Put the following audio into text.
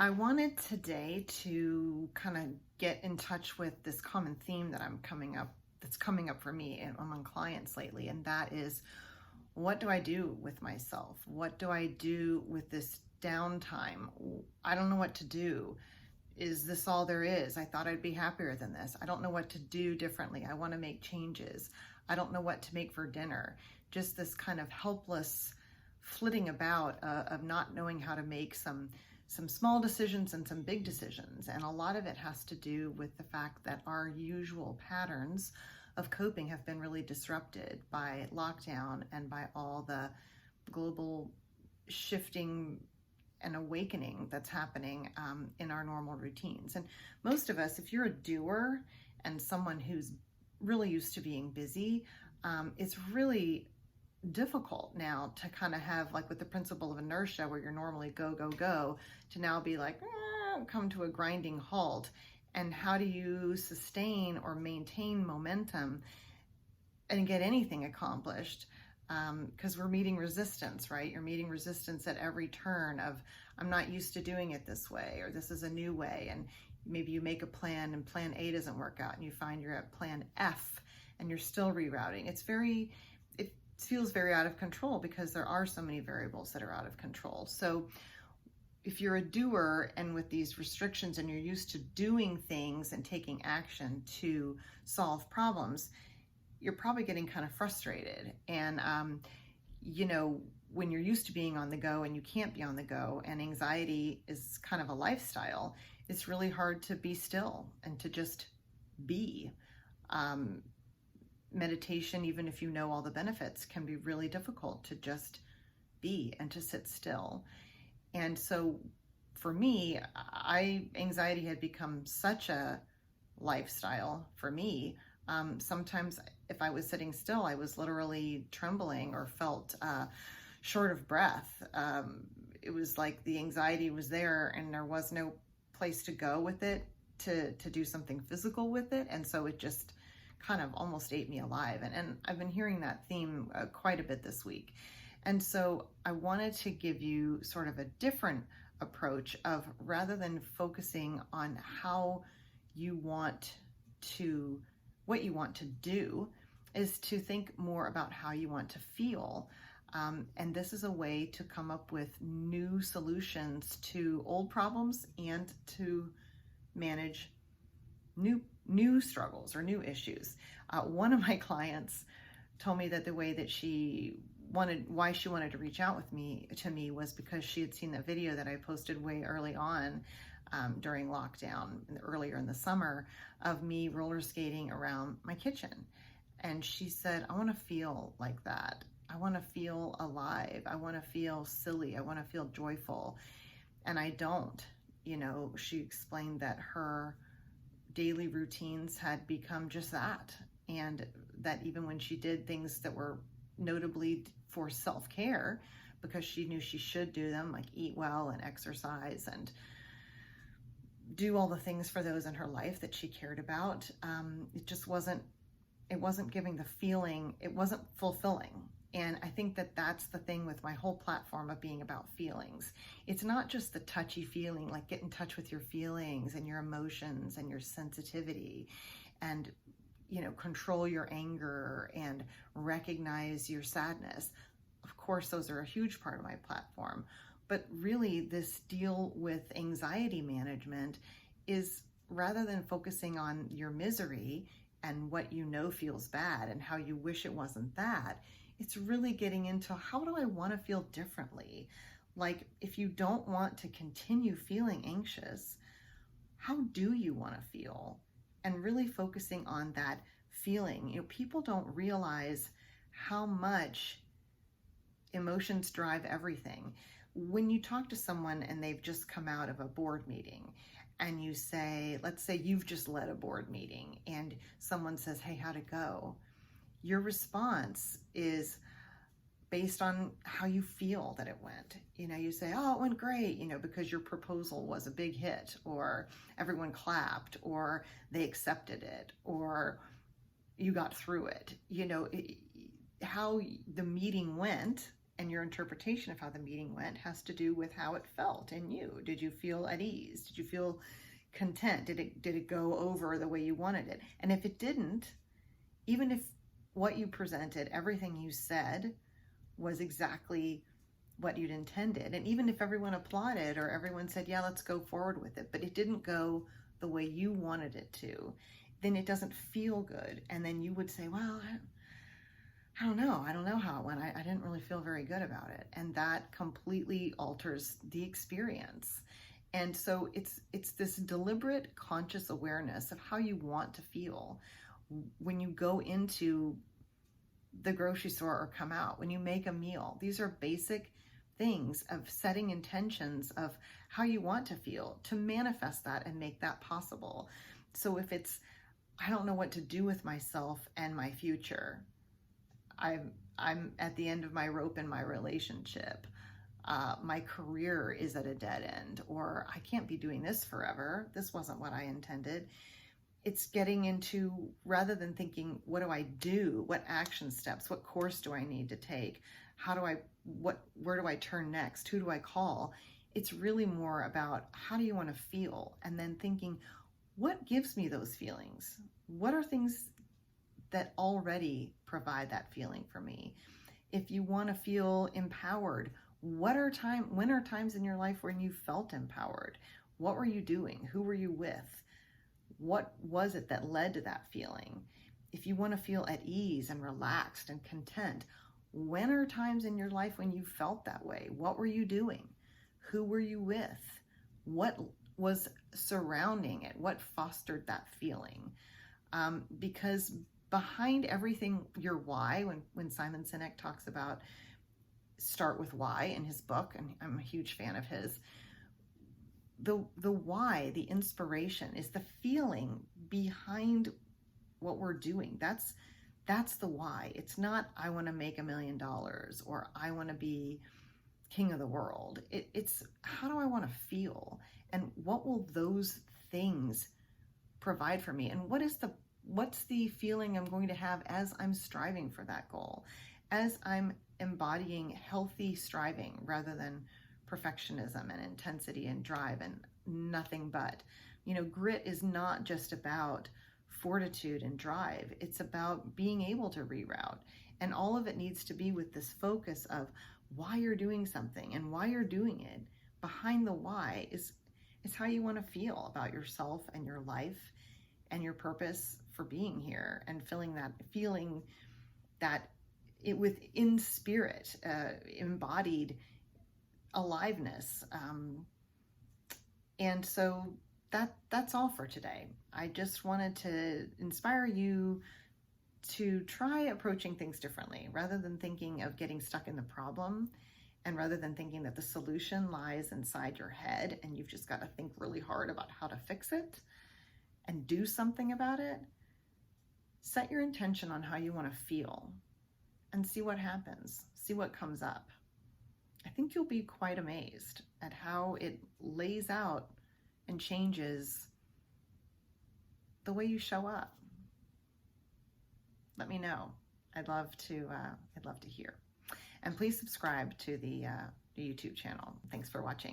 I wanted today to kind of get in touch with this common theme that's coming up for me and among clients lately, and that is, what do I do with myself? What do I do with this downtime? I don't know what to do. Is this all there is? I thought I'd be happier than this. I don't know what to do differently. I want to make changes. I don't know what to make for dinner. Just this kind of helpless flitting about of not knowing how to make some small decisions and some big decisions. And a lot of it has to do with the fact that our usual patterns of coping have been really disrupted by lockdown and by all the global shifting and awakening that's happening in our normal routines. And most of us, if you're a doer and someone who's really used to being busy, it's really difficult now to kind of have, like with the principle of inertia, where you're normally go, go, go, to now be like, come to a grinding halt. And how do you sustain or maintain momentum and get anything accomplished? Because we're meeting resistance, right? You're meeting resistance at every turn of, I'm not used to doing it this way, or this is a new way. And maybe you make a plan and plan A doesn't work out and you find you're at plan F and you're still rerouting. It feels very out of control because there are so many variables that are out of control. So if you're a doer and with these restrictions and you're used to doing things and taking action to solve problems, you're probably getting kind of frustrated. And, when you're used to being on the go and you can't be on the go, and anxiety is kind of a lifestyle, it's really hard to be still and to just be. Meditation, even if you know all the benefits, can be really difficult to just be and to sit still. And so for me, anxiety had become such a lifestyle for me. Sometimes if I was sitting still, I was literally trembling or felt short of breath. It was like the anxiety was there and there was no place to go with it, to do something physical with it. And so it just kind of almost ate me alive. And I've been hearing that theme quite a bit this week. And so I wanted to give you sort of a different approach of, rather than focusing on what you want to do, is to think more about how you want to feel. And this is a way to come up with new solutions to old problems and to manage new struggles or new issues. One of my clients told me that the way that why she wanted to reach out to me was because she had seen that video that I posted way early on during lockdown, earlier in the summer, of me roller skating around my kitchen. And she said, I want to feel like that. I want to feel alive. I want to feel silly. I want to feel joyful. And I don't. She explained that her daily routines had become just that. And that even when she did things that were notably for self-care, because she knew she should do them, like eat well and exercise and do all the things for those in her life that she cared about, it wasn't giving the feeling, it wasn't fulfilling. And I think that that's the thing with my whole platform of being about feelings. It's not just the touchy feeling, like get in touch with your feelings and your emotions and your sensitivity, and control your anger and recognize your sadness. Of course, those are a huge part of my platform. But really, this deal with anxiety management is, rather than focusing on your misery and what feels bad and how you wish it wasn't that, it's really getting into, how do I want to feel differently? Like, if you don't want to continue feeling anxious, how do you want to feel? And really focusing on that feeling. People don't realize how much emotions drive everything. When you talk to someone and they've just come out of a board meeting, and you say, let's say you've just led a board meeting, and someone says, hey, how'd it go? Your response is based on how you feel that it went. You say, oh, it went great, because your proposal was a big hit, or everyone clapped, or they accepted it, or you got through it. How the meeting went and your interpretation of how the meeting went has to do with how it felt in you. Did you feel at ease? Did you feel content? Did it go over the way you wanted it? And if it didn't, even if what you presented, everything you said was exactly what you'd intended, and even if everyone applauded or everyone said, yeah, let's go forward with it, but it didn't go the way you wanted it to, then it doesn't feel good. And then you would say, well, I don't know how it went. I didn't really feel very good about it. And that completely alters the experience. And so it's this deliberate, conscious awareness of how you want to feel when you go into the grocery store or come out, when you make a meal. These are basic things of setting intentions of how you want to feel to manifest that and make that possible. So if it's, I don't know what to do with myself and my future, I'm at the end of my rope in my relationship, my career is at a dead end, or I can't be doing this forever, this wasn't what I intended. It's getting into, rather than thinking, what do I do? What action steps? What course do I need to take? Where do I turn next? Who do I call? It's really more about, how do you want to feel? And then thinking, what gives me those feelings? What are things that already provide that feeling for me? If you want to feel empowered, when are times in your life when you felt empowered? What were you doing? Who were you with? What was it that led to that feeling? If you want to feel at ease and relaxed and content, when are times in your life when you felt that way? What were you doing? Who were you with? What was surrounding it? What fostered that feeling? Because behind everything, your why, when Simon Sinek talks about start with why in his book, and I'm a huge fan of his, the why, the inspiration, is the feeling behind what we're doing. That's the why. It's not, I want to make $1 million or I want to be king of the world. It's how do I want to feel, and what will those things provide for me, and what's the feeling I'm going to have as I'm striving for that goal, as I'm embodying healthy striving rather than perfectionism and intensity and drive and nothing but. Grit is not just about fortitude and drive. It's about being able to reroute. And all of it needs to be with this focus of why you're doing something and why you're doing it. Behind the why is how you want to feel about yourself and your life and your purpose for being here, and feeling that it within spirit, embodied aliveness. And so that's all for today. I just wanted to inspire you to try approaching things differently, rather than thinking of getting stuck in the problem, and rather than thinking that the solution lies inside your head and you've just got to think really hard about how to fix it and do something about it. Set your intention on how you want to feel and see what happens, see what comes up. I think you'll be quite amazed at how it lays out and changes the way you show up. Let me know. I'd love to hear. And please subscribe to the YouTube channel. Thanks for watching.